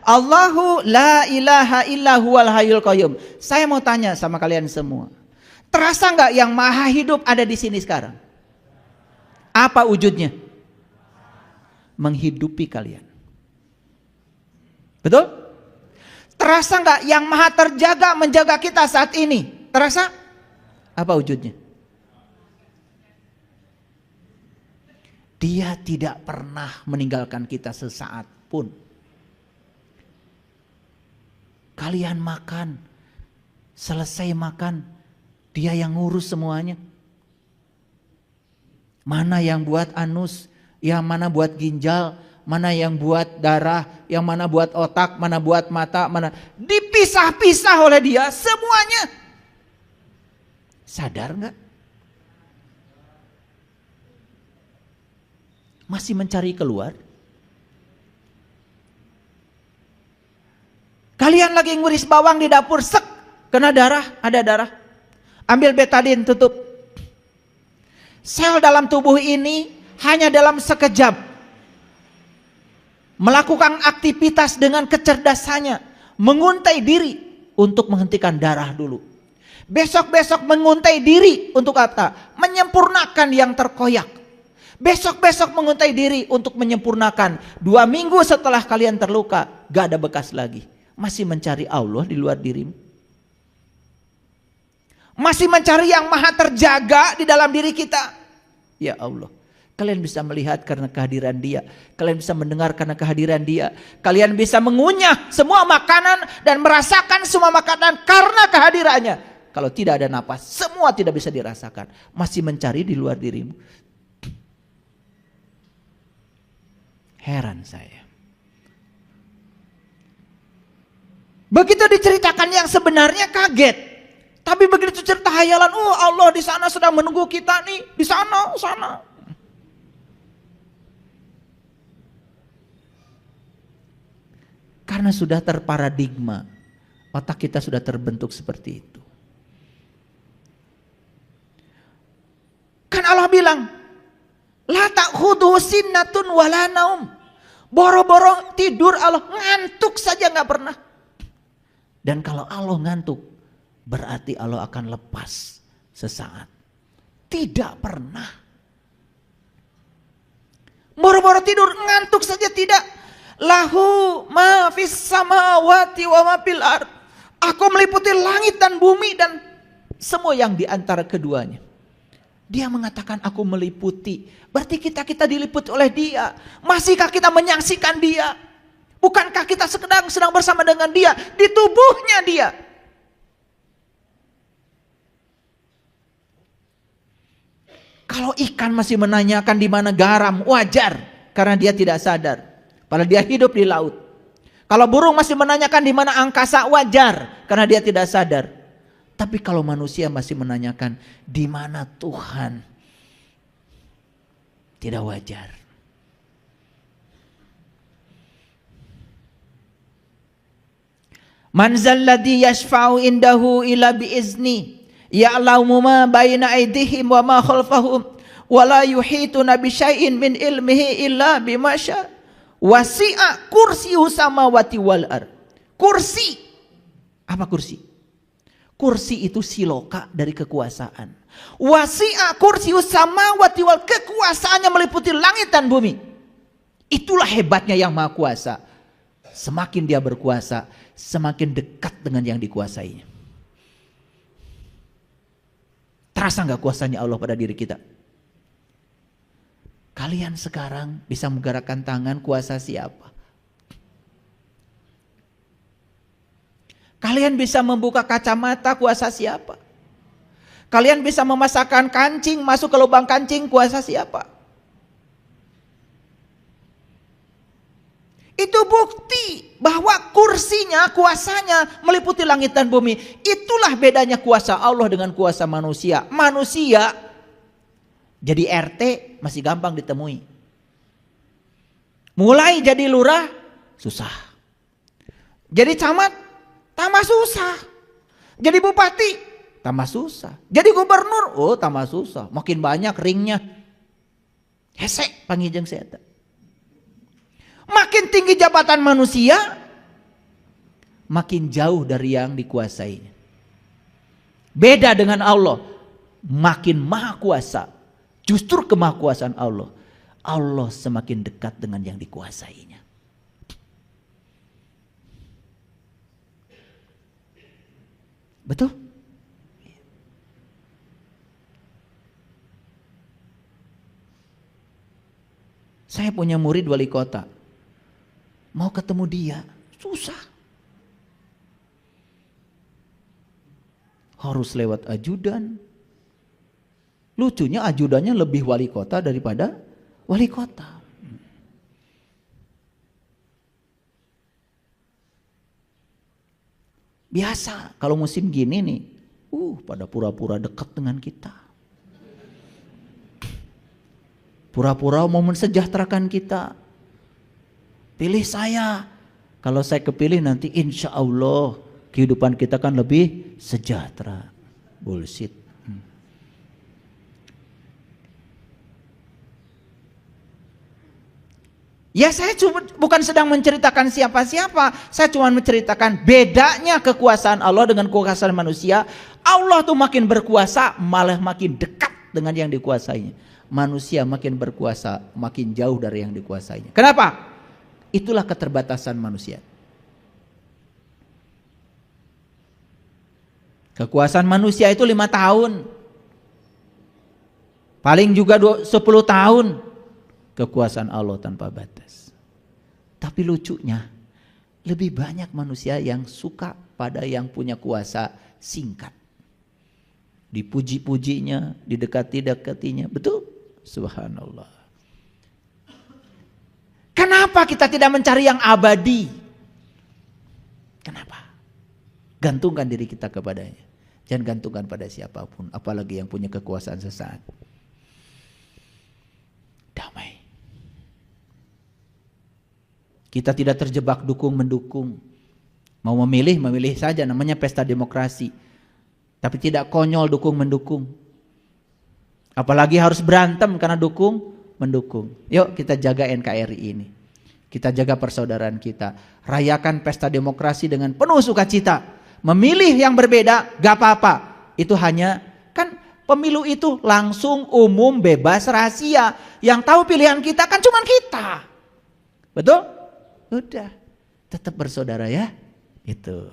Allahu la ilaha illa huwal hayyul qayyum. Saya mau tanya sama kalian semua. Terasa nggak yang maha hidup ada di sini sekarang? Apa wujudnya? Menghidupi kalian. Betul? Terasa nggak yang maha terjaga menjaga kita saat ini? Terasa? Apa wujudnya? Dia tidak pernah meninggalkan kita sesaat pun. Kalian makan, selesai makan, dia yang ngurus semuanya. Mana yang buat anus, yang mana buat ginjal, mana yang buat darah, yang mana buat otak, mana buat mata, mana dipisah-pisah oleh dia semuanya. Sadar nggak? Masih mencari keluar? Kalian lagi nguris bawang di dapur, sek, kena darah, ada darah. Ambil betadin, tutup. Sel dalam tubuh ini hanya dalam sekejap melakukan aktivitas dengan kecerdasannya, menguntai diri untuk menghentikan darah dulu. Besok-besok menguntai diri untuk apa? Menyempurnakan yang terkoyak. Besok-besok menguntai diri untuk menyempurnakan. 2 minggu setelah kalian terluka, gak ada bekas lagi. Masih mencari Allah di luar dirimu. Masih mencari yang maha terjaga di dalam diri kita. Ya Allah, kalian bisa melihat karena kehadiran dia. Kalian bisa mendengar karena kehadiran dia. Kalian bisa mengunyah semua makanan dan merasakan semua makanan karena kehadirannya. Kalau tidak ada napas, semua tidak bisa dirasakan. Masih mencari di luar dirimu. Heran saya. Begitu diceritakan yang sebenarnya kaget. Tapi begitu cerita hayalan, oh Allah di sana sedang menunggu kita nih, di sana. Karena sudah terparadigma, otak kita sudah terbentuk seperti itu. Kan Allah bilang, la ta'khudhuhu sinnatun wala naum. Boro-boro tidur Allah, ngantuk saja nggak pernah. Dan kalau Allah ngantuk, berarti Allah akan lepas sesaat. Tidak pernah. Boro-boro tidur, ngantuk saja tidak. Lahu ma fis samawati wa ma fil ard. Aku meliputi langit dan bumi dan semua yang di antara keduanya. Dia mengatakan aku meliputi. Berarti kita diliputi oleh dia. Masihkah kita menyaksikan dia? Bukankah kita sedang bersama dengan dia? Di tubuhnya dia. Kalau ikan masih menanyakan di mana garam, wajar. Karena dia tidak sadar. Padahal dia hidup di laut. Kalau burung masih menanyakan di mana angkasa, wajar. Karena dia tidak sadar. Tapi kalau manusia masih menanyakan di mana Tuhan, tidak wajar. Man zalladhi yashfa'u indahu illa biizni ya'lamu ma baina aydihim wa ma khalfahum wa la yuhituna bi syai'in min ilmihi illa bima syaa. Wasi'a kursiyyus samawati wal ard. Kursi. Apa kursi? Kursi itu siloka dari kekuasaan. Wasi'a kursiyyus samawati wal, kekuasaannya meliputi langit dan bumi. Itulah hebatnya yang Maha Kuasa. Semakin dia berkuasa, semakin dekat dengan yang dikuasainya. Terasa nggak kuasanya Allah pada diri kita? Kalian sekarang bisa menggerakkan tangan, kuasa siapa? Kalian bisa membuka kacamata, kuasa siapa? Kalian bisa memasakkan kancing, masuk ke lubang kancing, kuasa siapa? Itu bukti bahwa kursinya, kuasanya meliputi langit dan bumi. Itulah bedanya kuasa Allah dengan kuasa manusia. Manusia jadi RT masih gampang ditemui. Mulai jadi lurah susah. Jadi camat tambah susah. Jadi bupati tambah susah. Jadi gubernur tambah susah. Makin banyak ringnya. Hesek panggil jeung saya. Makin tinggi jabatan manusia, makin jauh dari yang dikuasainya. Beda dengan Allah, makin maha kuasa. Justru kemahakuasaan Allah, Allah semakin dekat dengan yang dikuasainya. Betul? Saya punya murid wali kota. Mau ketemu dia, susah. Harus lewat ajudan. Lucunya ajudannya lebih wali kota daripada wali kota. Biasa kalau musim gini nih, pada pura-pura dekat dengan kita. Pura-pura mau mensejahterakan kita. Pilih saya. Kalau saya kepilih nanti insya Allah kehidupan kita kan lebih sejahtera. Bullshit. Ya saya bukan sedang menceritakan siapa-siapa. Saya cuma menceritakan bedanya kekuasaan Allah dengan kekuasaan manusia. Allah tuh makin berkuasa malah makin dekat dengan yang dikuasainya. Manusia makin berkuasa makin jauh dari yang dikuasainya. Kenapa? Itulah keterbatasan manusia. Kekuasaan manusia itu 5 tahun. Paling juga 10 tahun. Kekuasaan Allah tanpa batas. Tapi lucunya, lebih banyak manusia yang suka pada yang punya kuasa singkat. Dipuji-pujinya, didekati-dekatinya. Betul? Subhanallah. Kenapa kita tidak mencari yang abadi? Kenapa? Gantungkan diri kita kepadanya. Jangan gantungkan pada siapapun, apalagi yang punya kekuasaan sesaat. Damai. Kita tidak terjebak dukung-mendukung. Mau memilih, memilih saja, namanya pesta demokrasi. Tapi tidak konyol dukung-mendukung. Apalagi harus berantem karena dukung-mendukung. Yuk kita jaga NKRI ini. Kita jaga persaudaraan kita. Rayakan pesta demokrasi dengan penuh sukacita. Memilih yang berbeda gak apa-apa. Itu hanya, kan pemilu itu langsung, umum, bebas, rahasia. Yang tahu pilihan kita kan cuma kita. Betul? Udah, tetap bersaudara ya. Itu.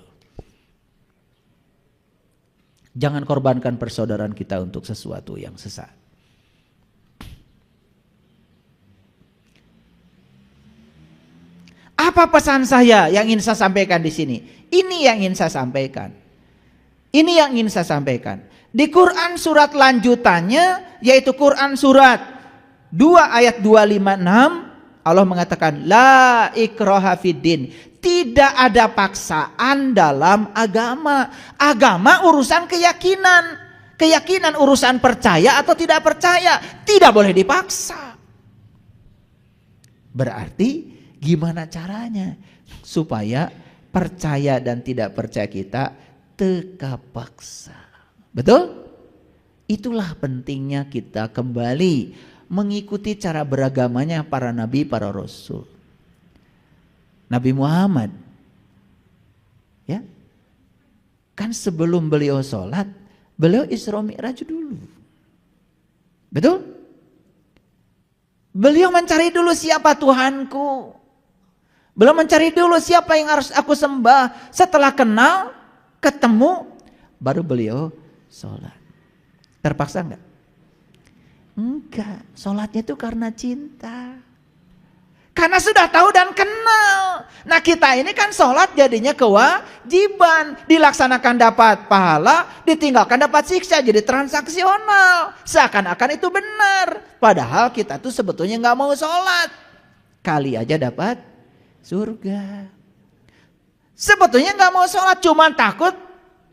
Jangan korbankan persaudaraan kita untuk sesuatu yang sesat. Apa pesan saya yang ingin saya sampaikan di sini? Ini yang ingin saya sampaikan. Ini yang ingin saya sampaikan. Di Quran surat lanjutannya, yaitu Quran surat 2 ayat 256, Allah mengatakan la ikraha fiddin. Tidak ada paksaan dalam agama. Agama urusan keyakinan. Keyakinan urusan percaya atau tidak percaya. Tidak boleh dipaksa. Berarti gimana caranya supaya percaya dan tidak percaya kita teka paksa. Betul? Itulah pentingnya kita kembali mengikuti cara beragamanya para nabi, para rasul. Nabi Muhammad, ya, kan sebelum beliau sholat, beliau Isra Mi'raj dulu. Betul? Beliau mencari dulu siapa Tuhanku. Beliau mencari dulu siapa yang harus aku sembah. Setelah kenal, ketemu, baru beliau sholat. Terpaksa enggak? Enggak, sholatnya itu karena cinta. Karena sudah tahu dan kenal. Nah kita ini kan sholat jadinya kewajiban. Dilaksanakan dapat pahala, ditinggalkan dapat siksa. Jadi transaksional. Seakan-akan itu benar. Padahal kita tuh sebetulnya gak mau sholat. Kali aja dapat surga. Sebetulnya gak mau sholat, cuman takut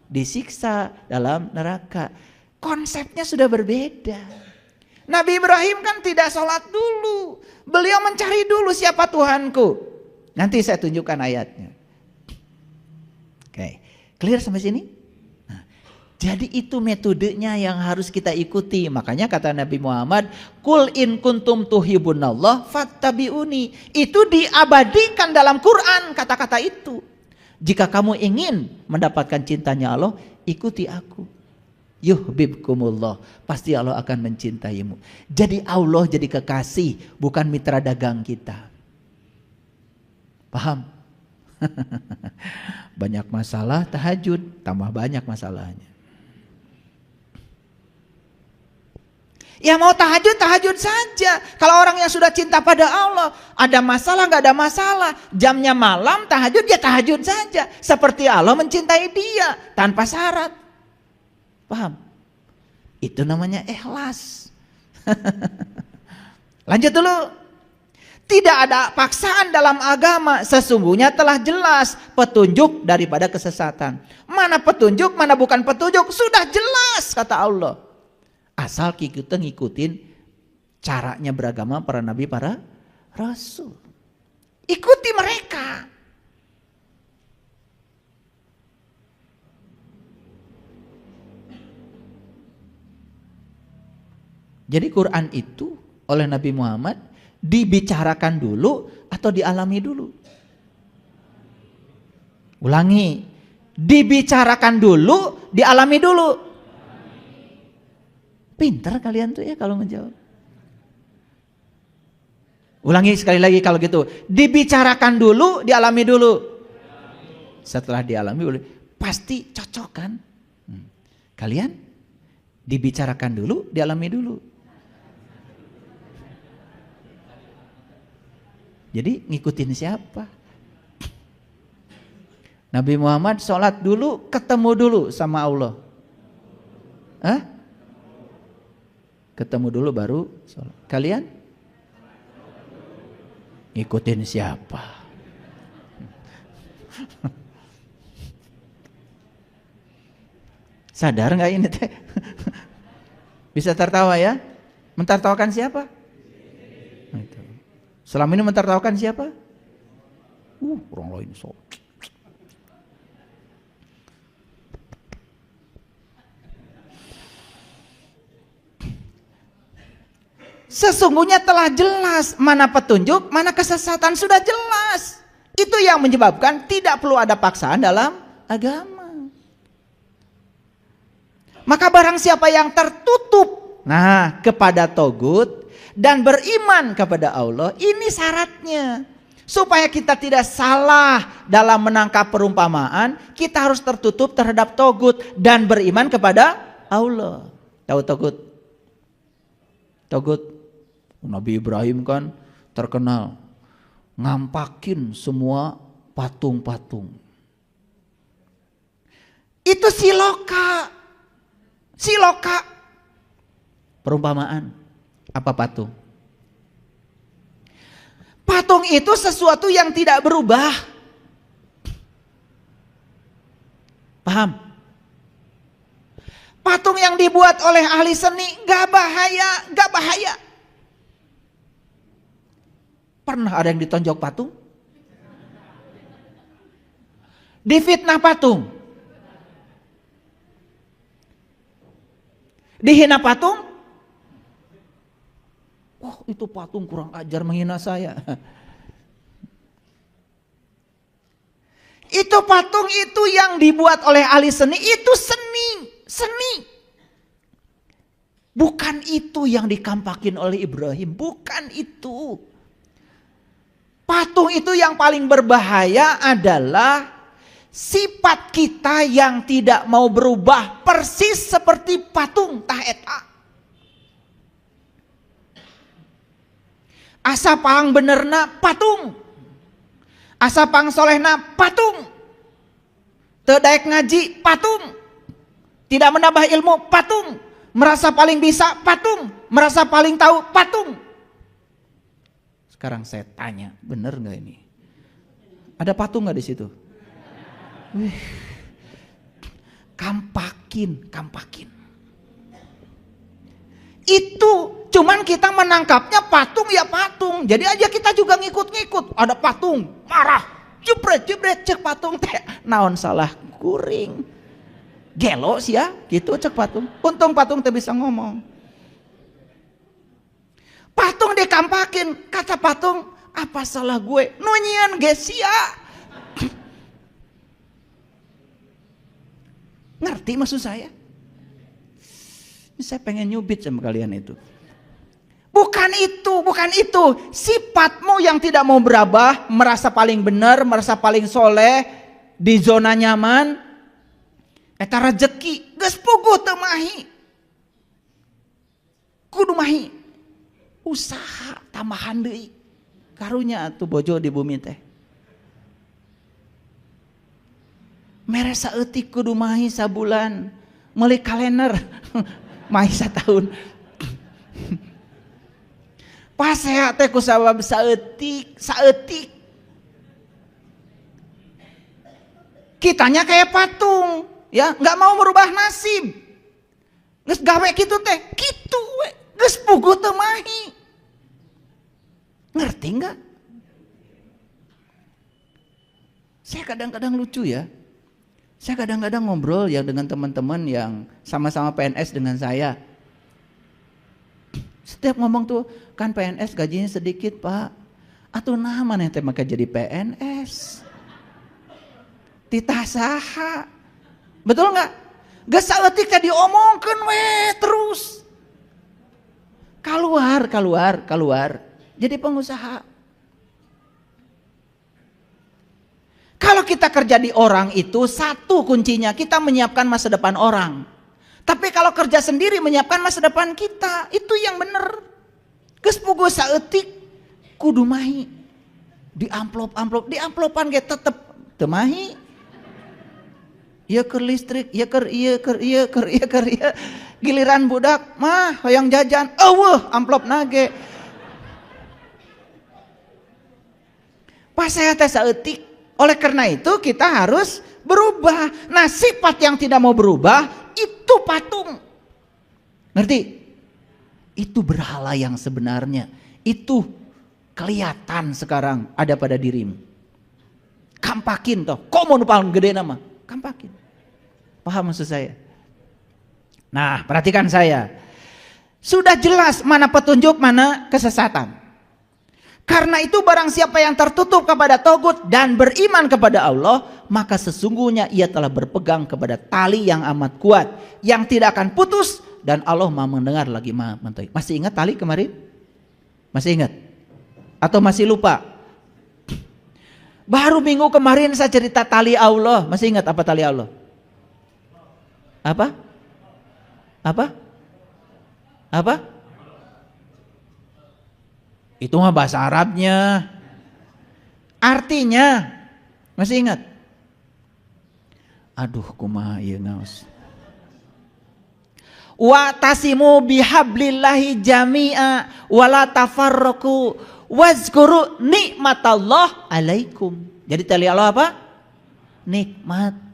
disiksa dalam neraka. Konsepnya sudah berbeda. Nabi Ibrahim kan tidak sholat dulu. Beliau mencari dulu siapa Tuhanku. Nanti saya tunjukkan ayatnya. Oke, clear sampai sini? Nah, jadi itu metodenya yang harus kita ikuti. Makanya kata Nabi Muhammad, Qul in kuntum tuhibbunallah fattabi'uni. Itu diabadikan dalam Quran kata-kata itu. Jika kamu ingin mendapatkan cintanya Allah, ikuti aku. Yuhibbukumullah, pasti Allah akan mencintaimu. Jadi Allah jadi kekasih, bukan mitra dagang kita. Paham? Banyak masalah tahajud, tambah banyak masalahnya. Ya mau tahajud, tahajud saja. Kalau orang yang sudah cinta pada Allah, ada masalah gak ada masalah. Jamnya malam tahajud, ya tahajud saja. Seperti Allah mencintai dia, tanpa syarat. Paham? Itu namanya ikhlas. Lanjut dulu. Tidak ada paksaan dalam agama. Sesungguhnya telah jelas petunjuk daripada kesesatan. Mana petunjuk, mana bukan petunjuk, sudah jelas kata Allah. Asal kita ngikutin caranya beragama para nabi, para rasul. Ikuti mereka. Jadi Quran itu oleh Nabi Muhammad dibicarakan dulu atau dialami dulu? Ulangi. Dibicarakan dulu, dialami dulu. Pintar kalian tuh ya kalau menjawab. Ulangi sekali lagi kalau gitu. Dibicarakan dulu, dialami dulu. Setelah dialami pasti cocok kan? Kalian dibicarakan dulu, dialami dulu. Jadi ngikutin siapa? Nabi Muhammad sholat dulu, ketemu dulu sama Allah. Hah? Ketemu dulu baru sholat. Kalian? Ngikutin siapa? Sadar nggak ini teh? Bisa tertawa ya? Mentertawakan siapa? Selama ini mentertawakan siapa? Orang lain so. Sesungguhnya telah jelas mana petunjuk, mana kesesatan, sudah jelas. Itu yang menyebabkan tidak perlu ada paksaan dalam agama. Maka barang siapa yang tertutup kepada togut dan beriman kepada Allah, ini syaratnya. Supaya kita tidak salah dalam menangkap perumpamaan, kita harus tertutup terhadap togut dan beriman kepada Allah. Tahu togut? Togut, Nabi Ibrahim kan terkenal ngampakin semua patung-patung. Itu siloka. Siloka. Perumpamaan. Apa patung? Patung itu sesuatu yang tidak berubah. Paham? Patung yang dibuat oleh ahli seni gak bahaya, gak bahaya. Pernah ada yang ditonjok patung? Difitnah patung? Dihina patung? Oh, itu patung kurang ajar menghina saya. Itu patung itu yang dibuat oleh ahli seni, itu seni. Bukan itu yang dikampakin oleh Ibrahim, bukan itu. Patung itu yang paling berbahaya adalah sifat kita yang tidak mau berubah persis seperti patung tah eta. Asa pang benerna patung, asa pang solehna patung, teu daek ngaji patung, tidak menambah ilmu patung, merasa paling bisa patung, merasa paling tahu patung. Sekarang saya tanya, bener nggak ini? Ada patung nggak di situ? Kampakin. Itu cuman kita menangkapnya patung ya patung. Jadi aja kita juga ngikut-ngikut. Ada patung, marah, jebret cek patung teh. Naon salah kuring. Gelo sih ya, gitu cek patung. Untung patung teh bisa ngomong. Patung dikampakin, kata patung, apa salah gue? Nunyian gesia. Ngerti maksud saya? Saya pengen nyubit sama kalian itu. Bukan itu. Sifatmu yang tidak mau berubah, merasa paling benar, merasa paling soleh, di zona nyaman, eta rezeki, geus puguh teu mahi. Kudu mahi. Usaha tambahan deui. Karunya atuh bojo di bumi teh. Mere saeutik kudu mahi sabulan, meuli kalender mahi satahun. Pasea teh ku sabab saeutik. Kitanya kayak patung, ya, nggak mau merubah nasib. Geus gawe kitu teh, kitu we, geus puguh teu mahi. Ngerti nggak? Saya kadang-kadang lucu ya. Saya kadang-kadang ngobrol ya dengan teman-teman yang sama-sama PNS dengan saya. Setiap ngomong tuh, kan PNS gajinya sedikit pak. Atuh nah mana teh maka jadi PNS. Titah saha. Betul nggak? Geus saeutik teh diomongkeun we terus. Keluar. Jadi pengusaha. Kalau kita kerja di orang itu satu kuncinya, kita menyiapkan masa depan orang. Tapi kalau kerja sendiri menyiapkan masa depan kita, itu yang benar. Geus puguh saeutik kudu mahi. Di amplopan ge tetep teu mahi. Ieu keur listrik, ieu keur ieu. Giliran budak mah hoyong jajan, eueuh amplopna ge. Pas saya teh saeutik. Oleh karena itu kita harus berubah. Nah sifat yang tidak mau berubah itu patung. Ngerti? Itu berhala yang sebenarnya. Itu kelihatan sekarang ada pada dirimu. Kampakin toh. Kok mau paling gede nama? Kampakin. Paham maksud saya? Nah perhatikan saya. Sudah jelas mana petunjuk, mana kesesatan. Karena itu barang siapa yang tertutup kepada togut dan beriman kepada Allah, maka sesungguhnya ia telah berpegang kepada tali yang amat kuat, yang tidak akan putus, dan Allah maha mendengar lagi maha mengetahui. Masih ingat tali kemarin? Masih ingat? Atau masih lupa? Baru minggu kemarin saya cerita tali Allah. Masih ingat apa tali Allah? Apa? Itu mah bahasa Arabnya. Artinya masih ingat? Aduh kumaha ieu ngaos. Wa tasimu bihablillahi jami'a wala tafarraqu wazkuru nikmatallah alaikum. Jadi tali Allah apa? Nikmat.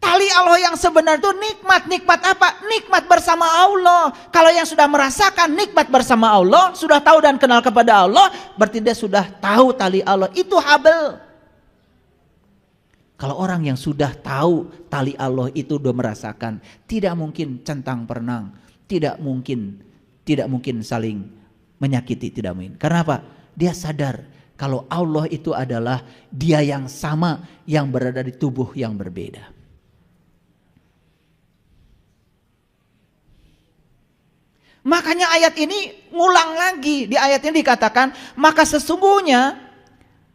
Tali Allah yang sebenar itu nikmat. Nikmat apa? Nikmat bersama Allah. Kalau yang sudah merasakan nikmat bersama Allah, sudah tahu dan kenal kepada Allah, berarti dia sudah tahu tali Allah. Itu habel. Kalau orang yang sudah tahu tali Allah itu sudah merasakan, tidak mungkin centang perenang, tidak mungkin saling menyakiti, tidak mungkin. Karena apa? Dia sadar kalau Allah itu adalah Dia yang sama yang berada di tubuh yang berbeda. Makanya ayat ini ngulang lagi. Di ayat ini dikatakan, maka sesungguhnya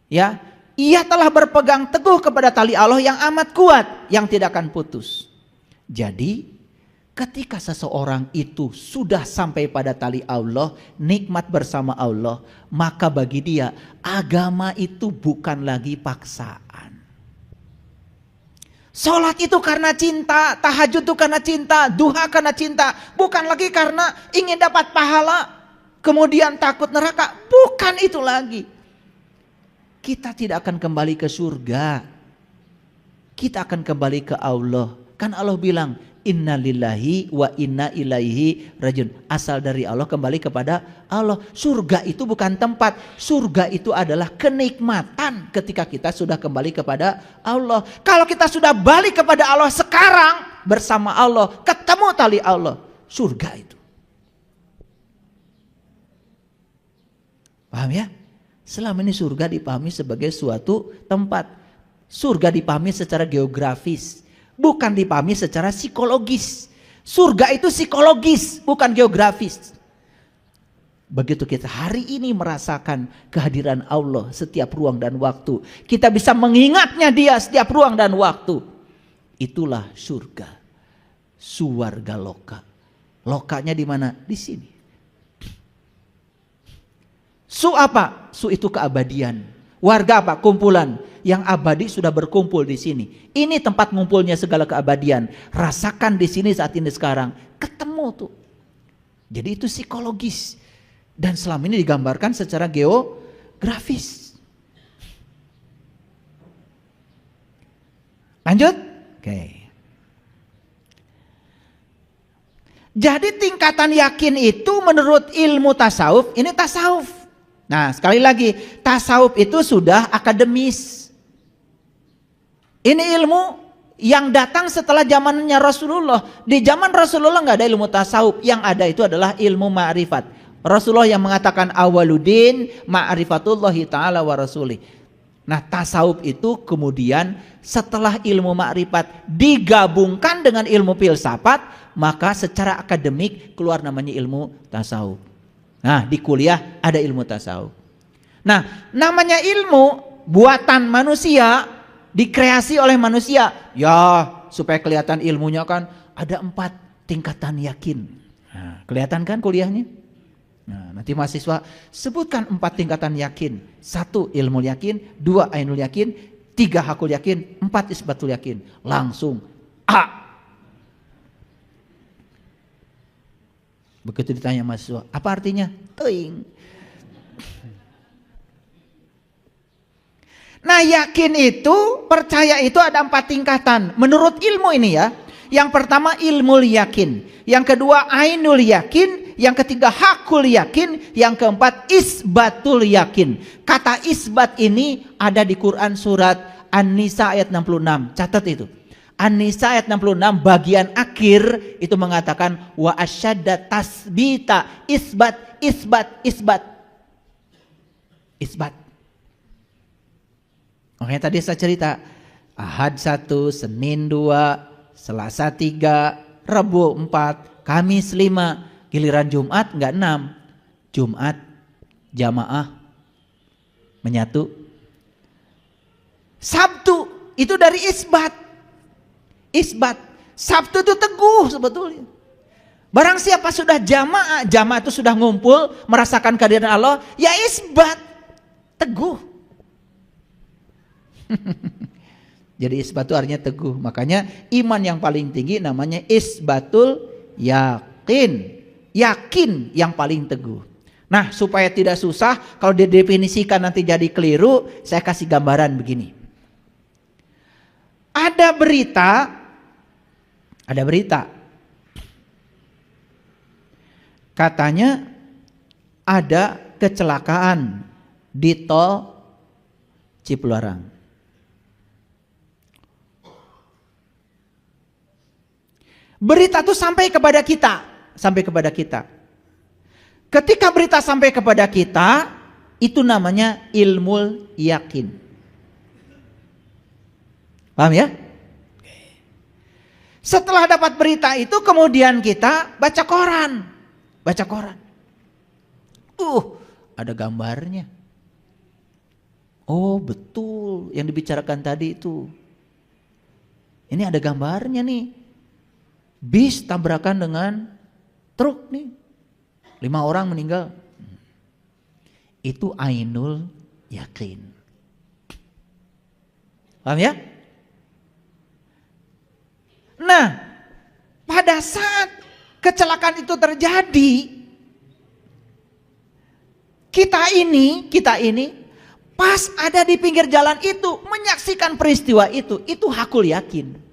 ya, ia telah berpegang teguh kepada tali Allah yang amat kuat, yang tidak akan putus. Jadi ketika seseorang itu sudah sampai pada tali Allah, nikmat bersama Allah, maka bagi dia agama itu bukan lagi paksaan. Sholat itu karena cinta, tahajud itu karena cinta, duha karena cinta. Bukan lagi karena ingin dapat pahala, kemudian takut neraka. Bukan itu lagi. Kita tidak akan kembali ke surga. Kita akan kembali ke Allah. Kan Allah bilang, inna lillahi wa inna ilaihi rajiun. Asal dari Allah kembali kepada Allah. Surga itu bukan tempat. Surga itu adalah kenikmatan ketika kita sudah kembali kepada Allah. Kalau kita sudah balik kepada Allah sekarang bersama Allah, ketemu tali Allah, surga itu. Paham ya? Selama ini surga dipahami sebagai suatu tempat. Surga dipahami secara geografis. bukan dipahami secara psikologis. Surga itu psikologis, bukan geografis. Begitu kita hari ini merasakan kehadiran Allah setiap ruang dan waktu, kita bisa mengingatnya Dia setiap ruang dan waktu. Itulah surga, suwarga loka. Lokanya di mana? Di sini. Su apa? Su itu keabadian. Warga apa? Kumpulan. Yang abadi sudah berkumpul di sini. Ini tempat ngumpulnya segala keabadian. Rasakan di sini saat ini sekarang. Ketemu tuh. Jadi itu psikologis. Dan selama ini digambarkan secara geografis. Lanjut? Oke. Jadi tingkatan yakin itu menurut ilmu tasawuf, ini tasawuf. Nah sekali lagi, tasawuf itu sudah akademis. Ini ilmu yang datang setelah zamannya Rasulullah. Di zaman Rasulullah nggak ada ilmu tasawuf, yang ada itu adalah ilmu ma'rifat. Rasulullah yang mengatakan awaludin ma'rifatullahi ta'ala wa rasulih. Nah tasawuf itu kemudian setelah ilmu ma'rifat digabungkan dengan ilmu filsafat, maka secara akademik keluar namanya ilmu tasawuf. Nah di kuliah ada ilmu tasawuf. Nah namanya ilmu buatan manusia, dikreasi oleh manusia. Ya supaya kelihatan ilmunya kan ada 4 tingkatan yakin. Nah, kelihatan kan kuliahnya? Nah, nanti mahasiswa sebutkan 4 tingkatan yakin. 1 ilmu yakin, 2 ainul yakin, 3 hakul yakin, 4 isbatul yakin. Langsung A. Begitu ditanya mahasiswa, apa artinya? Teing. Nah yakin itu, percaya itu ada 4 tingkatan. Menurut ilmu ini ya. Yang pertama ilmu yakin. Yang kedua ainul yakin. Yang ketiga hakul yakin. Yang keempat isbatul yakin. Kata isbat ini ada di Quran surat An-Nisa ayat 66. Catat itu. An-Nisa ayat 66 bagian akhir itu mengatakan wa asyadda tasbita isbat isbat isbat. Isbat. Oke tadi saya cerita Ahad 1, Senin 2, Selasa 3, Rabu 4, Kamis 5, giliran Jumat enggak 6. Jumat jamaah menyatu. Sabtu itu dari isbat. Isbat. Sabtu itu teguh sebetulnya. Barang siapa sudah jamaah, jamaah itu sudah ngumpul merasakan kehadiran Allah, ya isbat. Teguh. Jadi isbat itu artinya teguh. Makanya iman yang paling tinggi namanya isbatul yakin. Yakin yang paling teguh. Nah supaya tidak susah, kalau didefinisikan nanti jadi keliru, saya kasih gambaran begini. Ada berita. Katanya ada kecelakaan di tol Cipularang. Berita itu sampai kepada kita. Ketika berita sampai kepada kita, itu namanya ilmu yakin. Paham ya? Setelah dapat berita itu kemudian kita baca koran. Ada gambarnya. Oh betul yang dibicarakan tadi itu. Ini ada gambarnya nih. Bis tabrakan dengan truk nih. 5 orang meninggal. Itu ainul yakin. Paham ya? Nah, pada saat kecelakaan itu terjadi, kita ini pas ada di pinggir jalan itu menyaksikan peristiwa itu hakul yakin.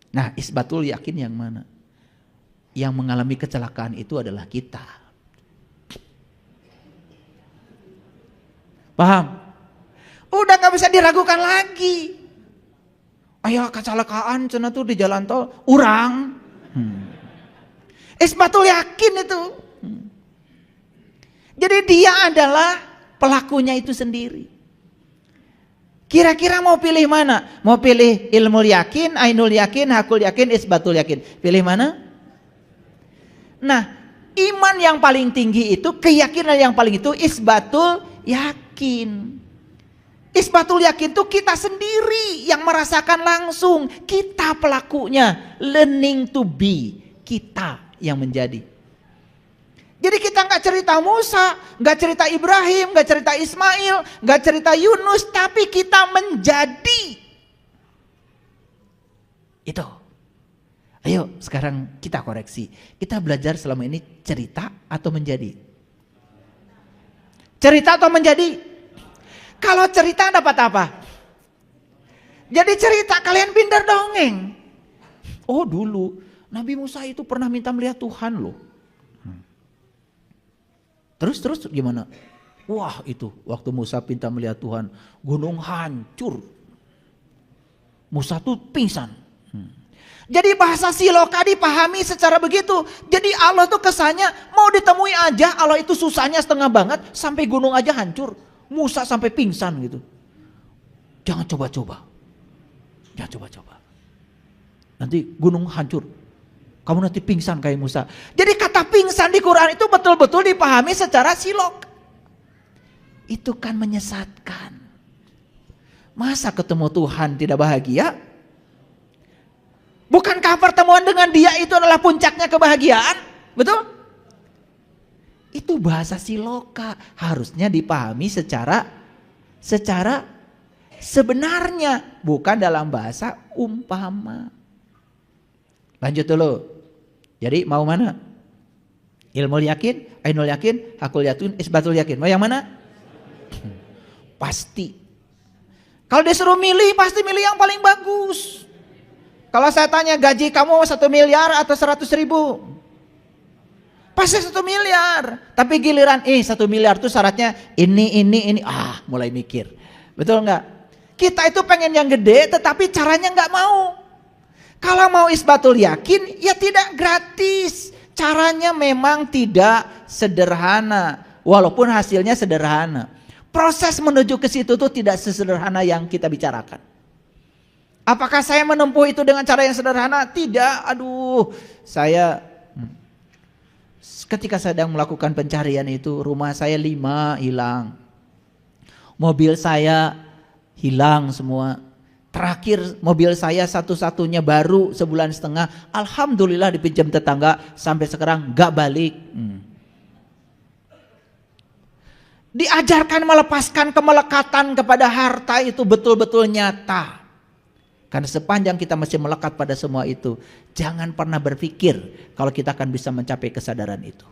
Nah, isbatul yakin yang mana? Yang mengalami kecelakaan itu adalah kita. Paham? Udah gak bisa diragukan lagi. Ayo kecelakaan cenah tuh di jalan tol, urang. Isbatul yakin itu. Jadi dia adalah pelakunya itu sendiri. Kira-kira mau pilih mana? Mau pilih ilmu yakin, ainul yakin, hakul yakin, isbatul yakin. Pilih mana? Nah, iman yang paling tinggi itu, keyakinan yang paling itu isbatul yakin. Isbatul yakin itu kita sendiri yang merasakan langsung. Kita pelakunya, learning to be. Kita yang menjadi. Jadi kita nggak cerita Musa, nggak cerita Ibrahim, nggak cerita Ismail, nggak cerita Yunus, tapi kita menjadi. Itu. Ayo sekarang kita koreksi. Kita belajar selama ini cerita atau menjadi? Cerita atau menjadi? Kalau cerita dapat apa? Jadi cerita, kalian pintar dongeng. Oh dulu Nabi Musa itu pernah minta melihat Tuhan loh. Terus gimana? Wah itu waktu Musa minta melihat Tuhan, gunung hancur. Musa tuh pingsan. Jadi bahasa Siloka dipahami secara begitu. Jadi Allah tuh kesannya mau ditemui aja, Allah itu susahnya setengah banget, sampai gunung aja hancur. Musa sampai pingsan gitu. Jangan coba-coba. Jangan coba-coba. Nanti gunung hancur. Kamu nanti pingsan kayak Musa. Jadi kata pingsan di Quran itu betul-betul dipahami secara silok. Itu kan menyesatkan. Masa ketemu Tuhan tidak bahagia? Bukankah pertemuan dengan Dia itu adalah puncaknya kebahagiaan? Betul? Itu bahasa siloka. Harusnya dipahami secara sebenarnya. Bukan dalam bahasa umpama. Lanjut dulu. Jadi mau mana? Ilmu yakin, ainul yakin, hakul yakin, isbatul yakin. Mau yang mana? Pasti. Kalau disuruh milih, pasti milih yang paling bagus. Kalau saya tanya gaji kamu 1 miliar atau 100.000? Pasti 1 miliar. Tapi giliran 1 miliar itu syaratnya ini. Mulai mikir. Betul enggak? Kita itu pengen yang gede tetapi caranya enggak mau. Kalau mau isbatul yakin, ya tidak gratis. Caranya memang tidak sederhana. Walaupun hasilnya sederhana. Proses menuju ke situ tuh tidak sesederhana yang kita bicarakan. Apakah saya menempuh itu dengan cara yang sederhana? Tidak. Aduh, saya ketika sedang melakukan pencarian itu, rumah saya 5 hilang. Mobil saya hilang semua. Terakhir mobil saya satu-satunya baru sebulan setengah. Alhamdulillah dipinjam tetangga sampai sekarang gak balik. Diajarkan melepaskan kemelekatan kepada harta itu betul-betul nyata. Karena sepanjang kita masih melekat pada semua itu, jangan pernah berpikir kalau kita akan bisa mencapai kesadaran itu.